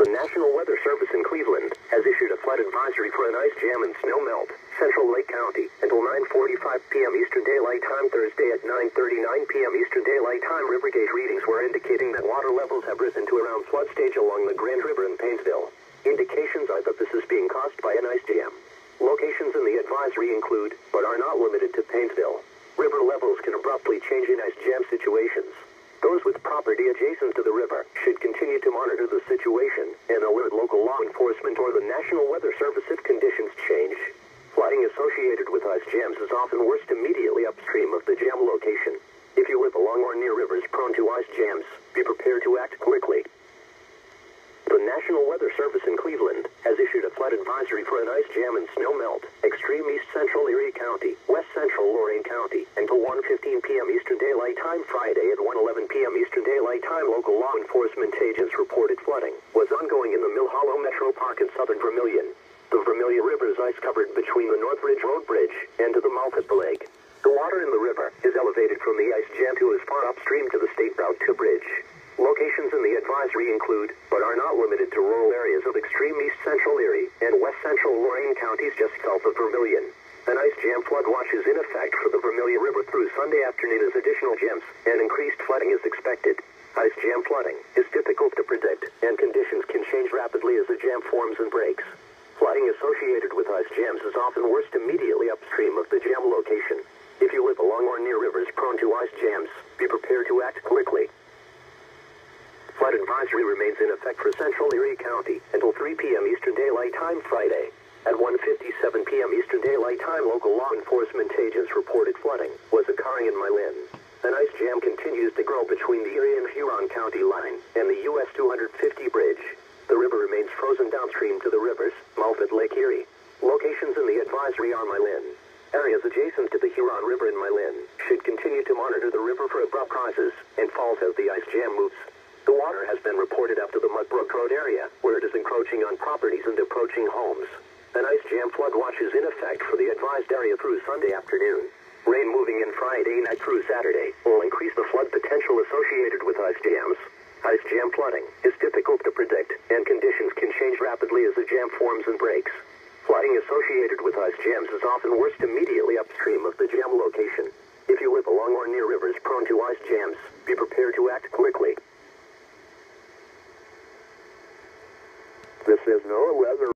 The National Weather Service in Cleveland has issued a flood advisory for an ice jam and snow melt, Central Lake County, until 9:45 p.m. Eastern Daylight Time Thursday at 9:39 p.m. Eastern Daylight Time. River gauge readings were indicating that water levels have risen to around flood stage along the Grand River in Painesville. Indications are that this is being caused by an ice jam. Locations in the advisory include, but are not limited to, Painesville. River levels can abruptly change in ice jam situations. Those with property adjacent to the river should continue to monitor the situation and alert local law enforcement or the National Weather Service if conditions change. Flooding associated with ice jams is often worst immediately upstream of the jam location. If you live along or near rivers prone to ice jams, be prepared to act quickly. The National Weather Service in Cleveland has issued a flood advisory for an ice jam and snow melt, extreme east central Erie County, west central Lorain County, until 1:15 p.m. Eastern Daylight Time Friday at 1:11 p.m. Eastern Daylight Time. Local law enforcement agents reported flooding was ongoing in the Mill Hollow Metro Park in southern Vermilion. The Vermilion River is ice covered between the Northridge Road Bridge and to the mouth of the lake. The water in the river is elevated from the ice jam to as far upstream to the State Route 2 bridge. Locations in the advisory include, but are not limited to, rural areas of extreme east central Erie and west central Lorain counties just south of Vermilion. An ice jam flood watch is in effect for the Vermilion River through Sunday afternoon as additional jams and increased flooding is expected. Ice jam flooding is difficult to predict, and conditions can change rapidly as the jam forms and breaks. Flooding associated with ice jams is often worst immediately upstream of the jam location. If you live along or near rivers prone to ice jams, be prepared to act quickly. Flood advisory remains in effect for central Erie County until 3 p.m. Eastern Daylight Time Friday. At 1:57 p.m. Eastern Daylight Time, local law enforcement agents reported flooding was occurring in Milan. An ice jam continues to grow between the Erie and Huron County line and the US 250 bridge. The river remains frozen downstream to the river's mouth at Lake Erie. Locations in the advisory are Milan. Areas adjacent to the Huron River in Milan should continue to monitor the river for abrupt rises and falls as the ice jam moves. The water has been reported up to the Mudbrook Road area, where it is encroaching on properties and approaching homes. An ice jam flood watch is in effect for the advised area through Sunday afternoon. Rain moving in Friday night through Saturday will increase the flood potential associated with ice jams. Ice jam flooding is difficult to predict, and conditions can change rapidly as the jam forms and breaks. Flooding associated with ice jams is often worst immediately upstream of the